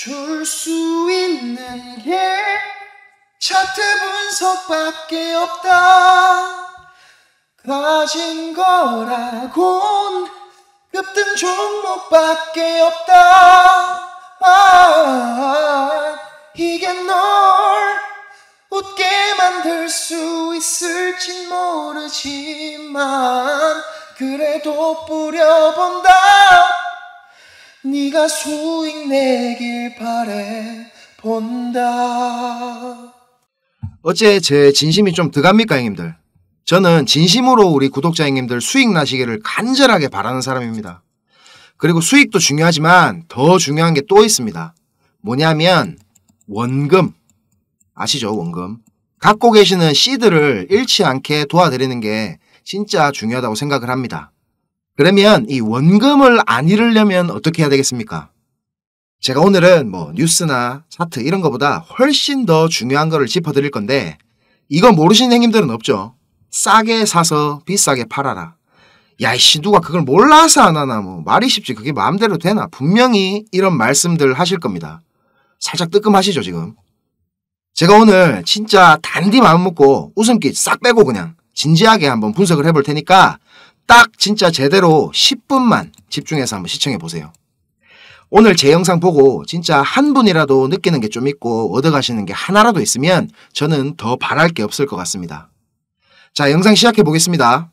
줄 수 있는 게 차트 분석밖에 없다. 가진 거라곤 급등 종목밖에 없다. 이게 널 웃게 만들 수 있을진 모르지만 그래도 뿌려본다. 네가 수익 내길 바래 본다. 어째 제 진심이 좀 득합니까 형님들? 저는 진심으로 우리 구독자 형님들 수익 나시기를 간절하게 바라는 사람입니다. 그리고 수익도 중요하지만 더 중요한 게 또 있습니다. 뭐냐면 원금. 아시죠? 원금. 갖고 계시는 씨드를 잃지 않게 도와드리는 게 진짜 중요하다고 생각을 합니다. 그러면 이 원금을 안 잃으려면 어떻게 해야 되겠습니까? 제가 오늘은 뭐 뉴스나 차트 이런 거보다 훨씬 더 중요한 거를 짚어드릴 건데 이거 모르시는 형님들은 없죠? 싸게 사서 비싸게 팔아라. 야이씨 누가 그걸 몰라서 안 하나 뭐 말이 쉽지 그게 마음대로 되나. 분명히 이런 말씀들 하실 겁니다. 살짝 뜨끔하시죠 지금? 제가 오늘 진짜 단디 마음 먹고 웃음기 싹 빼고 그냥 진지하게 한번 분석을 해볼 테니까 딱 진짜 제대로 10분만 집중해서 한번 시청해 보세요. 오늘 제 영상 보고 진짜 한 분이라도 느끼는 게 좀 있고 얻어가시는 게 하나라도 있으면 저는 더 바랄 게 없을 것 같습니다. 자, 영상 시작해 보겠습니다.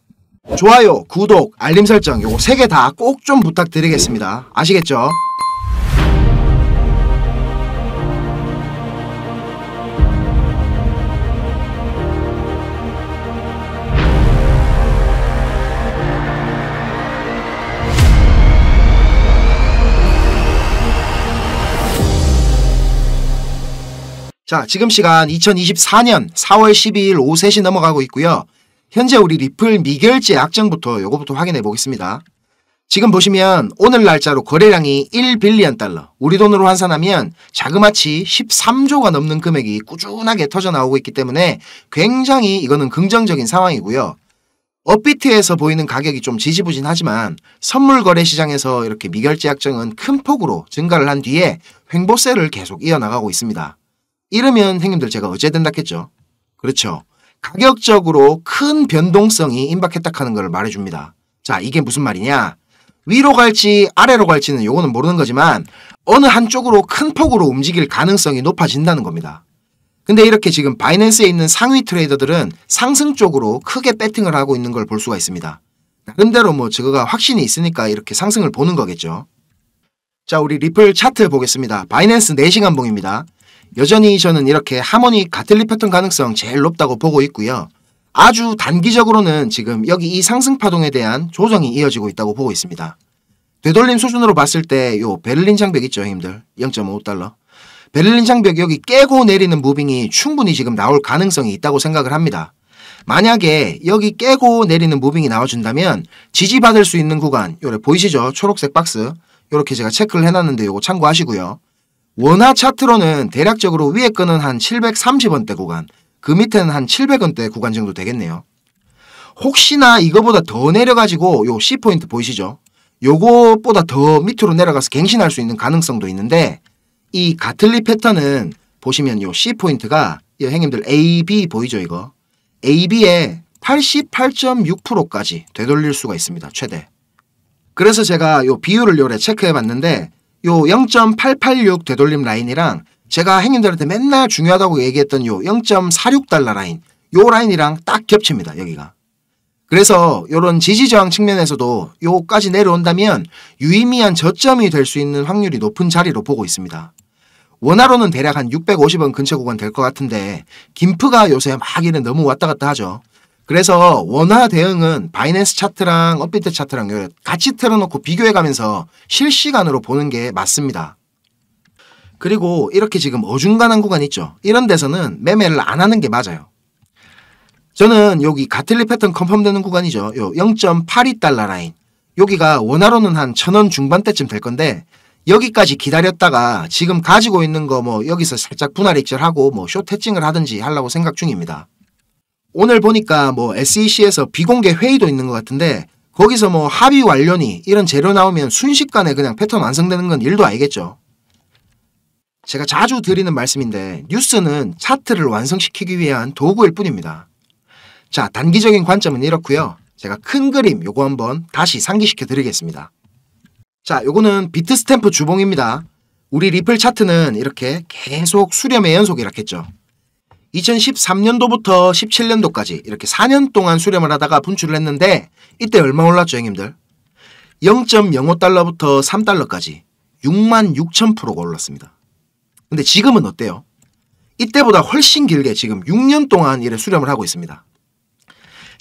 좋아요, 구독, 알림 설정 요거 3개 다 꼭 좀 부탁드리겠습니다. 아시겠죠? 자, 지금 시간 2024년 4월 12일 오후 3시 넘어가고 있고요. 현재 우리 리플 미결제 약정부터 요거부터 확인해 보겠습니다. 지금 보시면 오늘 날짜로 거래량이 1빌리언 달러, 우리 돈으로 환산하면 자그마치 13조가 넘는 금액이 꾸준하게 터져나오고 있기 때문에 굉장히 이거는 긍정적인 상황이고요. 업비트에서 보이는 가격이 좀 지지부진하지만 선물 거래 시장에서 이렇게 미결제 약정은 큰 폭으로 증가를 한 뒤에 횡보세를 계속 이어나가고 있습니다. 이러면 형님들 제가 어째 된다겠죠? 그렇죠. 가격적으로 큰 변동성이 임박했다 하는 걸 말해줍니다. 자, 이게 무슨 말이냐? 위로 갈지 아래로 갈지는 요거는 모르는 거지만 어느 한쪽으로 큰 폭으로 움직일 가능성이 높아진다는 겁니다. 근데 이렇게 지금 바이낸스에 있는 상위 트레이더들은 상승 쪽으로 크게 배팅을 하고 있는 걸 볼 수가 있습니다. 나름대로 뭐 저거가 확신이 있으니까 이렇게 상승을 보는 거겠죠. 자, 우리 리플 차트 보겠습니다. 바이낸스 4시간 봉입니다. 여전히 저는 이렇게 하모닉 가틀리 패턴 가능성 제일 높다고 보고 있고요. 아주 단기적으로는 지금 여기 이 상승 파동에 대한 조정이 이어지고 있다고 보고 있습니다. 되돌림 수준으로 봤을 때 요 베를린 장벽 있죠 형님들? 0.5달러. 베를린 장벽 여기 깨고 내리는 무빙이 충분히 지금 나올 가능성이 있다고 생각을 합니다. 만약에 여기 깨고 내리는 무빙이 나와준다면 지지받을 수 있는 구간 요래 보이시죠? 초록색 박스 요렇게 제가 체크를 해놨는데 요거 참고하시고요. 원화 차트로는 대략적으로 위에 끈은 한 730원대 구간, 그 밑에는 한 700원대 구간 정도 되겠네요. 혹시나 이거보다 더 내려가지고 요 C포인트 보이시죠? 요거보다 더 밑으로 내려가서 갱신할 수 있는 가능성도 있는데 이 가틀리 패턴은 보시면 요 C포인트가 이 형님들 AB 보이죠 이거? AB에 88.6%까지 되돌릴 수가 있습니다. 최대. 그래서 제가 요 비율을 요래 체크해 봤는데 요 0.886 되돌림 라인이랑 제가 형님들한테 맨날 중요하다고 얘기했던 요 0.46달러 라인 요 라인이랑 딱 겹칩니다. 여기가. 그래서 요런 지지저항 측면에서도 요까지 내려온다면 유의미한 저점이 될 수 있는 확률이 높은 자리로 보고 있습니다. 원화로는 대략 한 650원 근처 구간 될 것 같은데 김프가 요새 막 이래 너무 왔다 갔다 하죠. 그래서 원화 대응은 바이낸스 차트랑 업비트 차트랑 같이 틀어놓고 비교해가면서 실시간으로 보는 게 맞습니다. 그리고 이렇게 지금 어중간한 구간 있죠. 이런 데서는 매매를 안 하는 게 맞아요. 저는 여기 가틀리 패턴 컨펌되는 구간이죠. 요 0.82달러 라인. 여기가 원화로는 한 1000원 중반대쯤 될 건데 여기까지 기다렸다가 지금 가지고 있는 거 뭐 여기서 살짝 분할 익절하고 뭐 숏 해칭을 하든지 하려고 생각 중입니다. 오늘 보니까 뭐 SEC에서 비공개 회의도 있는 것 같은데 거기서 뭐 합의 완료니 이런 재료 나오면 순식간에 그냥 패턴 완성되는 건 일도 아니겠죠. 제가 자주 드리는 말씀인데 뉴스는 차트를 완성시키기 위한 도구일 뿐입니다. 자, 단기적인 관점은 이렇고요. 제가 큰 그림 요거 한번 다시 상기시켜 드리겠습니다. 자, 요거는 비트 스탬프 주봉입니다. 우리 리플 차트는 이렇게 계속 수렴의 연속이라겠죠. 2013년도부터 17년도까지 이렇게 4년 동안 수렴을 하다가 분출을 했는데 이때 얼마 올랐죠, 형님들? 0.05달러부터 3달러까지 66,000%가 올랐습니다. 근데 지금은 어때요? 이때보다 훨씬 길게 지금 6년 동안 이래 수렴을 하고 있습니다.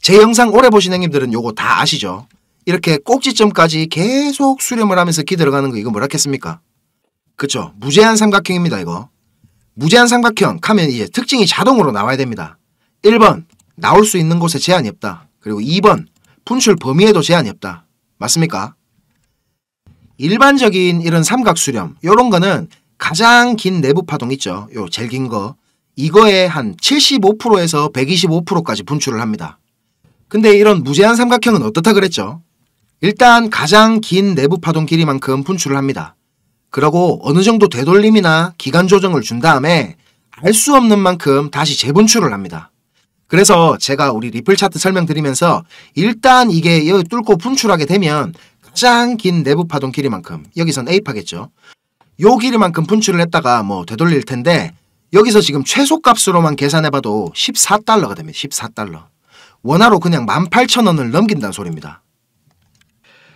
제 영상 오래 보신 형님들은 요거 다 아시죠? 이렇게 꼭지점까지 계속 수렴을 하면서 기들어가는 거 이거 뭐라겠습니까? 그쵸? 무제한 삼각형입니다, 이거. 무제한 삼각형 하면 이제 특징이 자동으로 나와야 됩니다. 1번, 나올 수 있는 곳에 제한이 없다. 그리고 2번, 분출 범위에도 제한이 없다. 맞습니까? 일반적인 이런 삼각 수렴, 요런 거는 가장 긴 내부 파동 있죠. 요 제일 긴 거. 이거에 한 75%에서 125%까지 분출을 합니다. 근데 이런 무제한 삼각형은 어떻다 그랬죠? 일단 가장 긴 내부 파동 길이만큼 분출을 합니다. 그러고 어느 정도 되돌림이나 기간 조정을 준 다음에 알 수 없는 만큼 다시 재분출을 합니다. 그래서 제가 우리 리플 차트 설명드리면서 일단 이게 여기 뚫고 분출하게 되면 가장 긴 내부 파동 길이만큼, 여기선 A파겠죠. 요 길이만큼 분출을 했다가 뭐 되돌릴 텐데 여기서 지금 최소값으로만 계산해봐도 14달러가 됩니다. 14달러. 원화로 그냥 18,000원을 넘긴다는 소리입니다.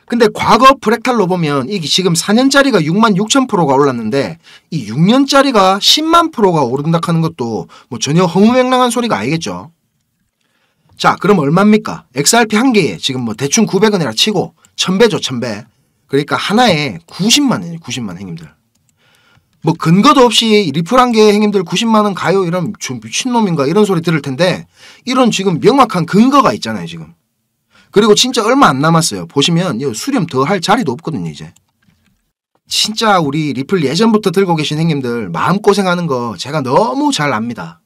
근데 과거 프랙탈로 보면 이게 지금 4년짜리가 66,000%가 올랐는데 이 6년짜리가 10만 %가 오른다 하는 것도 뭐 전혀 허무맹랑한 소리가 아니겠죠. 자, 그럼 얼마입니까? XRP 한 개에 지금 뭐 대충 900원이라 치고 1000배죠, 1000배. 그러니까 하나에 90만 원이에요, 90만 원 형님들. 뭐 근거도 없이 리플 한 개에 형님들 90만 원 가요 이런 좀 미친놈인가 이런 소리 들을 텐데 이런 지금 명확한 근거가 있잖아요, 지금. 그리고 진짜 얼마 안 남았어요. 보시면 수렴 더 할 자리도 없거든요, 이제. 진짜 우리 리플 예전부터 들고 계신 형님들 마음고생하는 거 제가 너무 잘 압니다.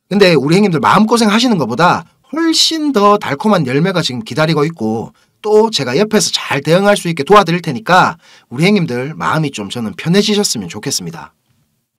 근데 우리 형님들 마음고생 하시는 것보다 훨씬 더 달콤한 열매가 지금 기다리고 있고 또 제가 옆에서 잘 대응할 수 있게 도와드릴 테니까 우리 형님들 마음이 좀 저는 편해지셨으면 좋겠습니다.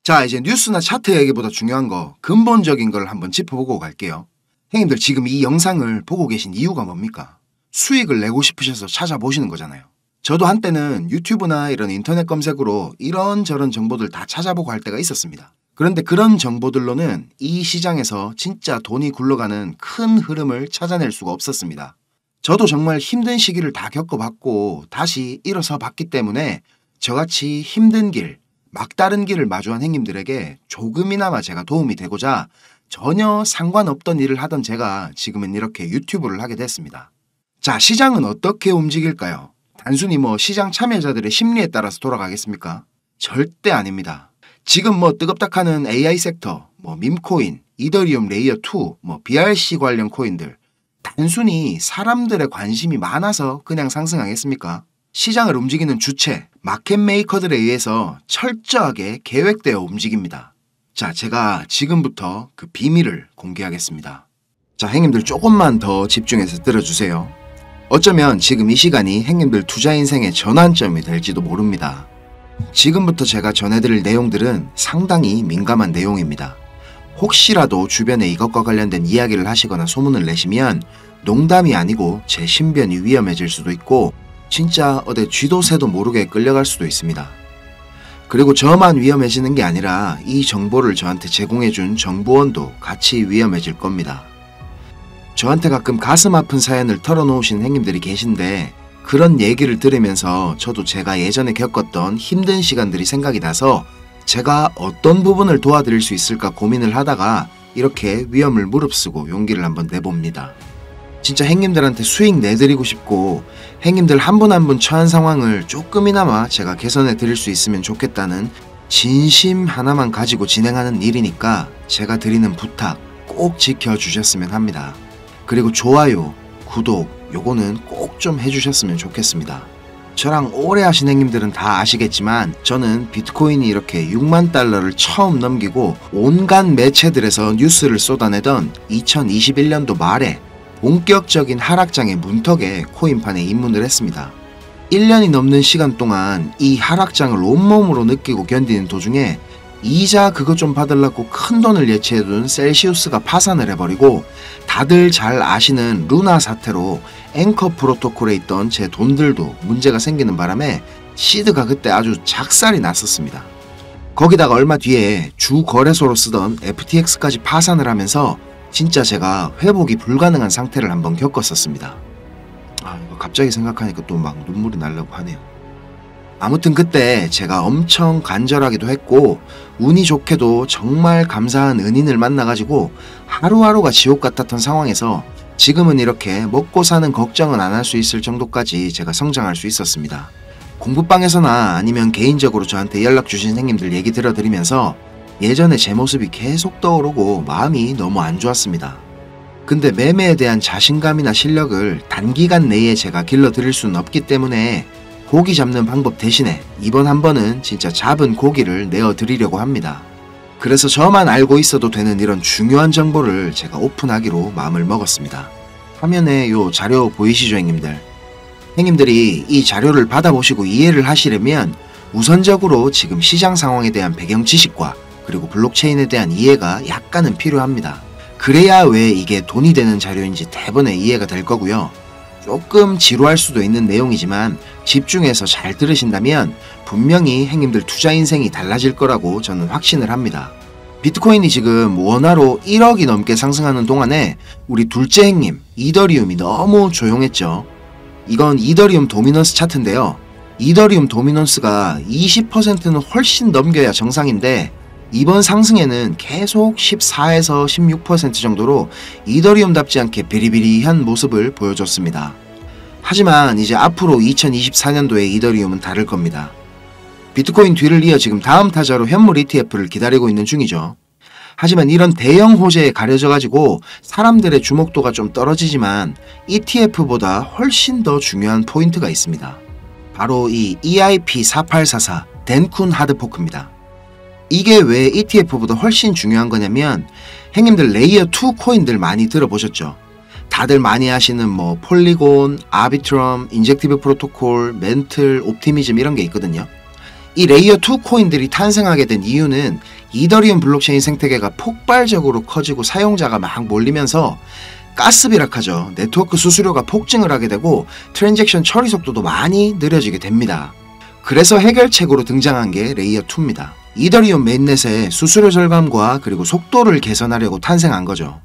자, 이제 뉴스나 차트 얘기보다 중요한 거 근본적인 걸 한번 짚어보고 갈게요. 형님들 지금 이 영상을 보고 계신 이유가 뭡니까? 수익을 내고 싶으셔서 찾아보시는 거잖아요. 저도 한때는 유튜브나 이런 인터넷 검색으로 이런저런 정보들 다 찾아보고 할 때가 있었습니다. 그런데 그런 정보들로는 이 시장에서 진짜 돈이 굴러가는 큰 흐름을 찾아낼 수가 없었습니다. 저도 정말 힘든 시기를 다 겪어봤고 다시 일어서 봤기 때문에 저같이 힘든 길, 막다른 길을 마주한 형님들에게 조금이나마 제가 도움이 되고자 전혀 상관없던 일을 하던 제가 지금은 이렇게 유튜브를 하게 됐습니다. 자, 시장은 어떻게 움직일까요? 단순히 뭐 시장 참여자들의 심리에 따라서 돌아가겠습니까? 절대 아닙니다. 지금 뭐 뜨겁다하는 AI 섹터, 뭐 밈코인, 이더리움 레이어 2, 뭐 BRC 관련 코인들 단순히 사람들의 관심이 많아서 그냥 상승하겠습니까? 시장을 움직이는 주체, 마켓 메이커들에 의해서 철저하게 계획되어 움직입니다. 자, 제가 지금부터 그 비밀을 공개하겠습니다. 자, 형님들 조금만 더 집중해서 들어주세요. 어쩌면 지금 이 시간이 형님들 투자 인생의 전환점이 될지도 모릅니다. 지금부터 제가 전해드릴 내용들은 상당히 민감한 내용입니다. 혹시라도 주변에 이것과 관련된 이야기를 하시거나 소문을 내시면 농담이 아니고 제 신변이 위험해질 수도 있고 진짜 어디 쥐도 새도 모르게 끌려갈 수도 있습니다. 그리고 저만 위험해지는 게 아니라 이 정보를 저한테 제공해준 정보원도 같이 위험해질 겁니다. 저한테 가끔 가슴 아픈 사연을 털어놓으신 형님들이 계신데 그런 얘기를 들으면서 저도 제가 예전에 겪었던 힘든 시간들이 생각이 나서 제가 어떤 부분을 도와드릴 수 있을까 고민을 하다가 이렇게 위험을 무릅쓰고 용기를 한번 내봅니다. 진짜 형님들한테 수익 내드리고 싶고 형님들 한 분 한 분 처한 상황을 조금이나마 제가 개선해 드릴 수 있으면 좋겠다는 진심 하나만 가지고 진행하는 일이니까 제가 드리는 부탁 꼭 지켜주셨으면 합니다. 그리고 좋아요, 구독 요거는 꼭 좀 해주셨으면 좋겠습니다. 저랑 오래 하신 형님들은 다 아시겠지만 저는 비트코인이 이렇게 6만 달러를 처음 넘기고 온갖 매체들에서 뉴스를 쏟아내던 2021년도 말에 본격적인 하락장의 문턱에 코인판에 입문을 했습니다. 1년이 넘는 시간 동안 이 하락장을 온몸으로 느끼고 견디는 도중에 이자 그것 좀 받으려고 큰돈을 예치해둔 셀시우스가 파산을 해버리고 다들 잘 아시는 루나 사태로 앵커 프로토콜에 있던 제 돈들도 문제가 생기는 바람에 시드가 그때 아주 작살이 났었습니다. 거기다가 얼마 뒤에 주 거래소로 쓰던 FTX까지 파산을 하면서 진짜 제가 회복이 불가능한 상태를 한번 겪었었습니다. 이거 갑자기 생각하니까 또 막 눈물이 나려고 하네요. 아무튼 그때 제가 엄청 간절하기도 했고 운이 좋게도 정말 감사한 은인을 만나가지고 하루하루가 지옥 같았던 상황에서 지금은 이렇게 먹고 사는 걱정은 안 할 수 있을 정도까지 제가 성장할 수 있었습니다. 공부방에서나 아니면 개인적으로 저한테 연락 주신 형님들 얘기 들어드리면서 예전에 제 모습이 계속 떠오르고 마음이 너무 안 좋았습니다. 근데 매매에 대한 자신감이나 실력을 단기간 내에 제가 길러드릴 수는 없기 때문에 고기 잡는 방법 대신에 이번 한 번은 진짜 잡은 고기를 내어드리려고 합니다. 그래서 저만 알고 있어도 되는 이런 중요한 정보를 제가 오픈하기로 마음을 먹었습니다. 화면에 요 자료 보이시죠, 형님들? 형님들이 이 자료를 받아보시고 이해를 하시려면 우선적으로 지금 시장 상황에 대한 배경 지식과 그리고 블록체인에 대한 이해가 약간은 필요합니다. 그래야 왜 이게 돈이 되는 자료인지 대번에 이해가 될 거고요. 조금 지루할 수도 있는 내용이지만 집중해서 잘 들으신다면 분명히 형님들 투자 인생이 달라질 거라고 저는 확신을 합니다. 비트코인이 지금 원화로 1억이 넘게 상승하는 동안에 우리 둘째 형님 이더리움이 너무 조용했죠. 이건 이더리움 도미넌스 차트인데요. 이더리움 도미넌스가 20%는 훨씬 넘겨야 정상인데 이번 상승에는 계속 14에서 16% 정도로 이더리움답지 않게 비리비리한 모습을 보여줬습니다. 하지만 이제 앞으로 2024년도에 이더리움은 다를 겁니다. 비트코인 뒤를 이어 지금 다음 타자로 현물 ETF를 기다리고 있는 중이죠. 하지만 이런 대형 호재에 가려져 가지고 사람들의 주목도가 좀 떨어지지만 ETF보다 훨씬 더 중요한 포인트가 있습니다. 바로 이 EIP4844 덴쿤 하드포크입니다. 이게 왜 ETF보다 훨씬 중요한 거냐면 형님들 레이어 2 코인들 많이 들어보셨죠? 다들 많이 아시는 뭐 폴리곤, 아비트럼, 인젝티브 프로토콜, 멘틀, 옵티미즘 이런 게 있거든요. 이 레이어 2 코인들이 탄생하게 된 이유는 이더리움 블록체인 생태계가 폭발적으로 커지고 사용자가 막 몰리면서 가스비락하죠. 네트워크 수수료가 폭증을 하게 되고 트랜잭션 처리 속도도 많이 느려지게 됩니다. 그래서 해결책으로 등장한 게 레이어 2입니다. 이더리움 메인넷의 수수료 절감과 그리고 속도를 개선하려고 탄생한 거죠.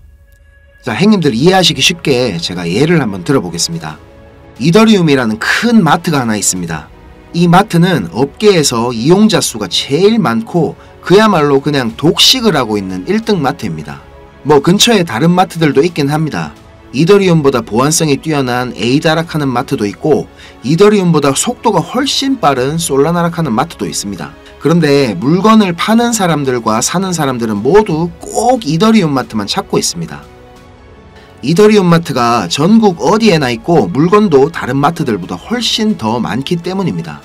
자, 형님들 이해하시기 쉽게 제가 예를 한번 들어보겠습니다. 이더리움이라는 큰 마트가 하나 있습니다. 이 마트는 업계에서 이용자 수가 제일 많고 그야말로 그냥 독식을 하고 있는 1등 마트입니다. 뭐 근처에 다른 마트들도 있긴 합니다. 이더리움보다 보안성이 뛰어난 에이다락하는 마트도 있고 이더리움보다 속도가 훨씬 빠른 솔라나락하는 마트도 있습니다. 그런데 물건을 파는 사람들과 사는 사람들은 모두 꼭 이더리움 마트만 찾고 있습니다. 이더리움 마트가 전국 어디에나 있고 물건도 다른 마트들보다 훨씬 더 많기 때문입니다.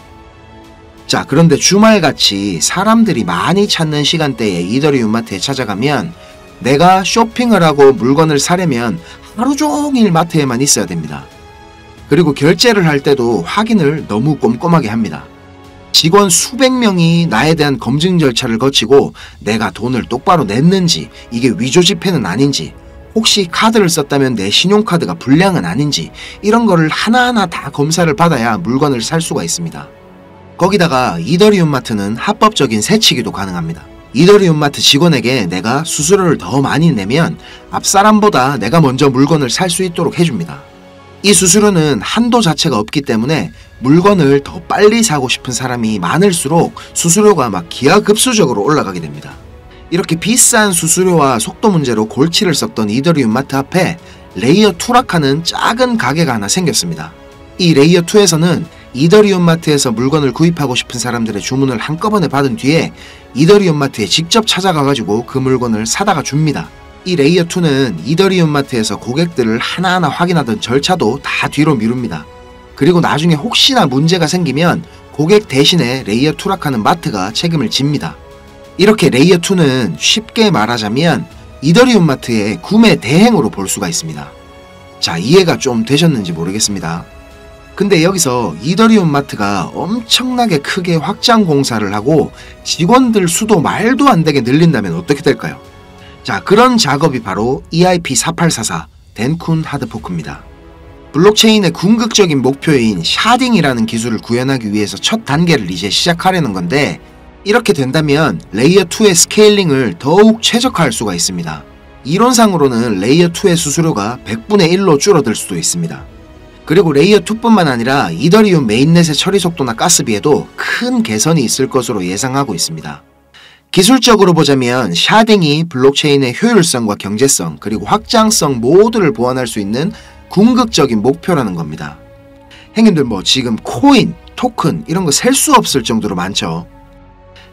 자, 그런데 주말같이 사람들이 많이 찾는 시간대에 이더리움 마트에 찾아가면 내가 쇼핑을 하고 물건을 사려면 하루 종일 마트에만 있어야 됩니다. 그리고 결제를 할 때도 확인을 너무 꼼꼼하게 합니다. 직원 수백 명이 나에 대한 검증 절차를 거치고 내가 돈을 똑바로 냈는지, 이게 위조 지폐는 아닌지, 혹시 카드를 썼다면 내 신용카드가 불량은 아닌지 이런 거를 하나하나 다 검사를 받아야 물건을 살 수가 있습니다. 거기다가 이더리움 마트는 합법적인 세치기도 가능합니다. 이더리움 마트 직원에게 내가 수수료를 더 많이 내면 앞사람보다 내가 먼저 물건을 살 수 있도록 해줍니다. 이 수수료는 한도 자체가 없기 때문에 물건을 더 빨리 사고 싶은 사람이 많을수록 수수료가 막 기하급수적으로 올라가게 됩니다. 이렇게 비싼 수수료와 속도 문제로 골치를 썩던 이더리움 마트 앞에 레이어 2락하는 작은 가게가 하나 생겼습니다. 이 레이어 2에서는 이더리움 마트에서 물건을 구입하고 싶은 사람들의 주문을 한꺼번에 받은 뒤에 이더리움 마트에 직접 찾아가가지고 그 물건을 사다가 줍니다. 이 레이어 2는 이더리움 마트에서 고객들을 하나하나 확인하던 절차도 다 뒤로 미룹니다. 그리고 나중에 혹시나 문제가 생기면 고객 대신에 레이어 2락하는 마트가 책임을 집니다. 이렇게 레이어 2는 쉽게 말하자면 이더리움 마트의 구매 대행으로 볼 수가 있습니다. 자, 이해가 좀 되셨는지 모르겠습니다. 근데 여기서 이더리움 마트가 엄청나게 크게 확장 공사를 하고 직원들 수도 말도 안 되게 늘린다면 어떻게 될까요? 자, 그런 작업이 바로 EIP4844 덴쿤 하드포크입니다. 블록체인의 궁극적인 목표인 샤딩이라는 기술을 구현하기 위해서 첫 단계를 이제 시작하려는 건데, 이렇게 된다면 레이어2의 스케일링을 더욱 최적화할 수가 있습니다. 이론상으로는 레이어2의 수수료가 100분의 1로 줄어들 수도 있습니다. 그리고 레이어2뿐만 아니라 이더리움 메인넷의 처리 속도나 가스비에도 큰 개선이 있을 것으로 예상하고 있습니다. 기술적으로 보자면 샤딩이 블록체인의 효율성과 경제성 그리고 확장성 모두를 보완할 수 있는 궁극적인 목표라는 겁니다. 형님들 지금 코인, 토큰 이런 거 셀 수 없을 정도로 많죠.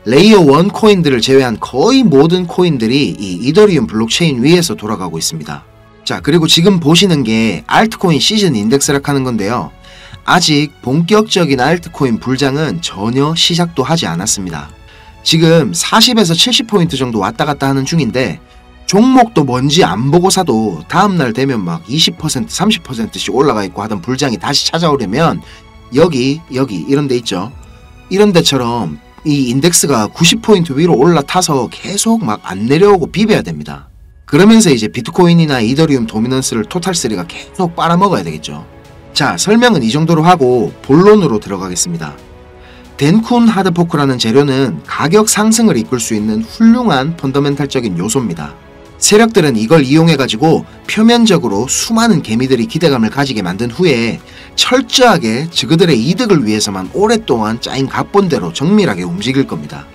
레이어 1 코인들을 제외한 거의 모든 코인들이 이 이더리움 블록체인 위에서 돌아가고 있습니다. 자, 그리고 지금 보시는 게 알트코인 시즌 인덱스라 하는 건데요. 아직 본격적인 알트코인 불장은 전혀 시작도 하지 않았습니다. 지금 40에서 70포인트 정도 왔다 갔다 하는 중인데, 종목도 뭔지 안 보고 사도 다음날 되면 막 20%, 30%씩 올라가 있고 하던 불장이 다시 찾아오려면 여기 이런 데 있죠. 이런 데처럼 이 인덱스가 90포인트 위로 올라타서 계속 막 안 내려오고 비벼야 됩니다. 그러면서 이제 비트코인이나 이더리움 도미넌스를 토탈3가 계속 빨아먹어야 되겠죠. 자, 설명은 이 정도로 하고 본론으로 들어가겠습니다. 덴쿤 하드포크라는 재료는 가격 상승을 이끌 수 있는 훌륭한 펀더멘탈적인 요소입니다. 세력들은 이걸 이용해가지고 표면적으로 수많은 개미들이 기대감을 가지게 만든 후에 철저하게 그들의 이득을 위해서만 오랫동안 짜인 각본대로 정밀하게 움직일 겁니다.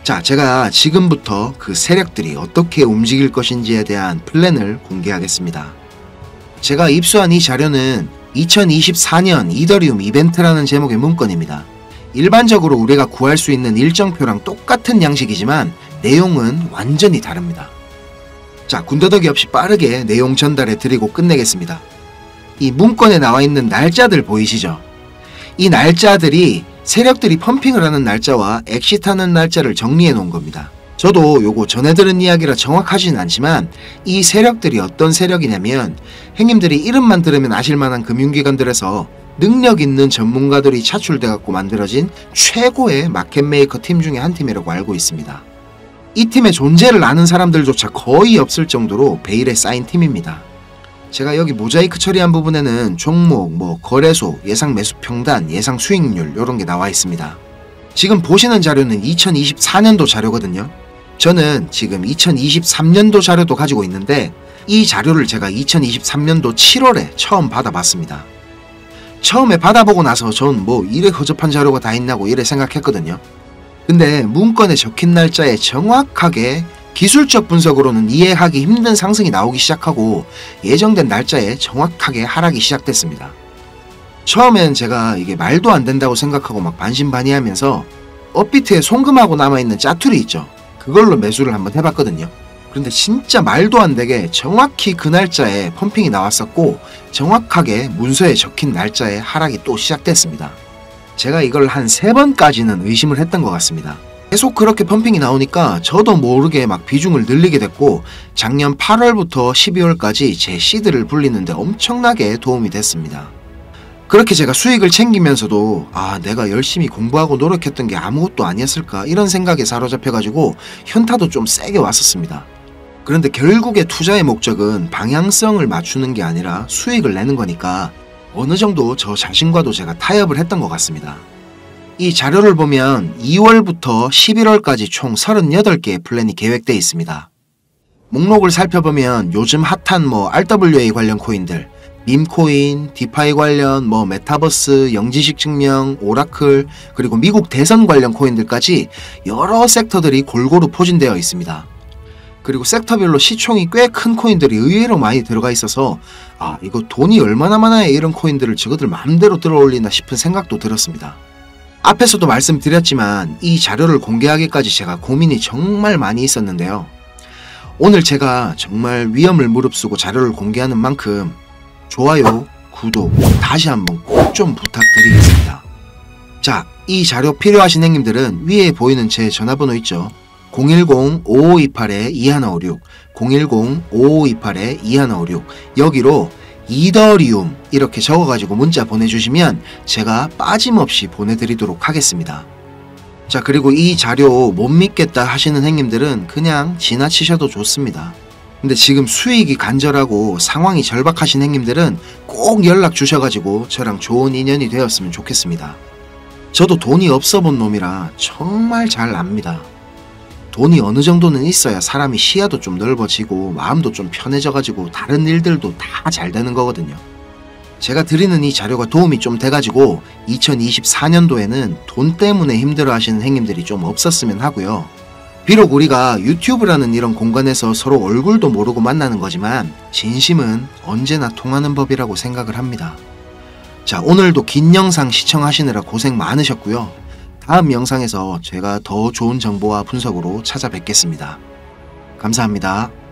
자, 제가 지금부터 그 세력들이 어떻게 움직일 것인지에 대한 플랜을 공개하겠습니다. 제가 입수한 이 자료는 2024년 이더리움 이벤트라는 제목의 문건입니다. 일반적으로 우리가 구할 수 있는 일정표랑 똑같은 양식이지만 내용은 완전히 다릅니다. 자, 군더더기 없이 빠르게 내용 전달해 드리고 끝내겠습니다. 이 문건에 나와 있는 날짜들 보이시죠? 이 날짜들이 세력들이 펌핑을 하는 날짜와 엑시트하는 날짜를 정리해 놓은 겁니다. 저도 요거 전해 들은 이야기라 정확하진 않지만 이 세력들이 어떤 세력이냐면, 형님들이 이름만 들으면 아실만한 금융기관들에서 능력 있는 전문가들이 차출돼 갖고 만들어진 최고의 마켓메이커 팀 중에 한 팀이라고 알고 있습니다. 이 팀의 존재를 아는 사람들조차 거의 없을 정도로 베일에 쌓인 팀입니다. 제가 여기 모자이크 처리한 부분에는 종목, 거래소, 예상 매수 평단, 예상 수익률 이런 게 나와 있습니다. 지금 보시는 자료는 2024년도 자료거든요. 저는 지금 2023년도 자료도 가지고 있는데 이 자료를 제가 2023년도 7월에 처음 받아봤습니다. 처음에 받아보고 나서 전 이래 허접한 자료가 다 있냐고 이래 생각했거든요. 근데 문건에 적힌 날짜에 정확하게 기술적 분석으로는 이해하기 힘든 상승이 나오기 시작하고 예정된 날짜에 정확하게 하락이 시작됐습니다. 처음엔 제가 이게 말도 안 된다고 생각하고 막 반신반의하면서 업비트에 송금하고 남아있는 짜투리 있죠. 그걸로 매수를 한번 해봤거든요. 그런데 진짜 말도 안 되게 정확히 그 날짜에 펌핑이 나왔었고 정확하게 문서에 적힌 날짜에 하락이 또 시작됐습니다. 제가 이걸 한 3번까지는 의심을 했던 것 같습니다. 계속 그렇게 펌핑이 나오니까 저도 모르게 막 비중을 늘리게 됐고 작년 8월부터 12월까지 제 시드를 불리는데 엄청나게 도움이 됐습니다. 그렇게 제가 수익을 챙기면서도 내가 열심히 공부하고 노력했던 게 아무것도 아니었을까 이런 생각에 사로잡혀가지고 현타도 좀 세게 왔었습니다. 그런데 결국에 투자의 목적은 방향성을 맞추는 게 아니라 수익을 내는 거니까 어느 정도 저 자신과도 제가 타협을 했던 것 같습니다. 이 자료를 보면 2월부터 11월까지 총 38개의 플랜이 계획되어 있습니다. 목록을 살펴보면 요즘 핫한 RWA 관련 코인들, 밈코인, 디파이 관련 메타버스, 영지식 증명, 오라클, 그리고 미국 대선 관련 코인들까지 여러 섹터들이 골고루 포진되어 있습니다. 그리고 섹터별로 시총이 꽤 큰 코인들이 의외로 많이 들어가 있어서 이거 돈이 얼마나 많아야 이런 코인들을 저거들 마음대로 들어올리나 싶은 생각도 들었습니다. 앞에서도 말씀드렸지만 이 자료를 공개하기까지 제가 고민이 정말 많이 있었는데요. 오늘 제가 정말 위험을 무릅쓰고 자료를 공개하는 만큼 좋아요, 구독 다시 한번 꼭 좀 부탁드리겠습니다. 자, 이 자료 필요하신 형님들은 위에 보이는 제 전화번호 있죠. 010-5528-2156 010-5528-2156 여기로 이더리움 이렇게 적어가지고 문자 보내주시면 제가 빠짐없이 보내드리도록 하겠습니다. 자, 그리고 이 자료 못 믿겠다 하시는 행님들은 그냥 지나치셔도 좋습니다. 근데 지금 수익이 간절하고 상황이 절박하신 행님들은 꼭 연락 주셔가지고 저랑 좋은 인연이 되었으면 좋겠습니다. 저도 돈이 없어 본 놈이라 정말 잘 압니다. 돈이 어느 정도는 있어야 사람이 시야도 좀 넓어지고 마음도 좀 편해져가지고 다른 일들도 다 잘 되는 거거든요. 제가 드리는 이 자료가 도움이 좀 돼가지고 2024년도에는 돈 때문에 힘들어 하시는 행님들이 좀 없었으면 하고요. 비록 우리가 유튜브라는 이런 공간에서 서로 얼굴도 모르고 만나는 거지만 진심은 언제나 통하는 법이라고 생각을 합니다. 자, 오늘도 긴 영상 시청하시느라 고생 많으셨고요. 다음 영상에서 제가 더 좋은 정보와 분석으로 찾아뵙겠습니다. 감사합니다.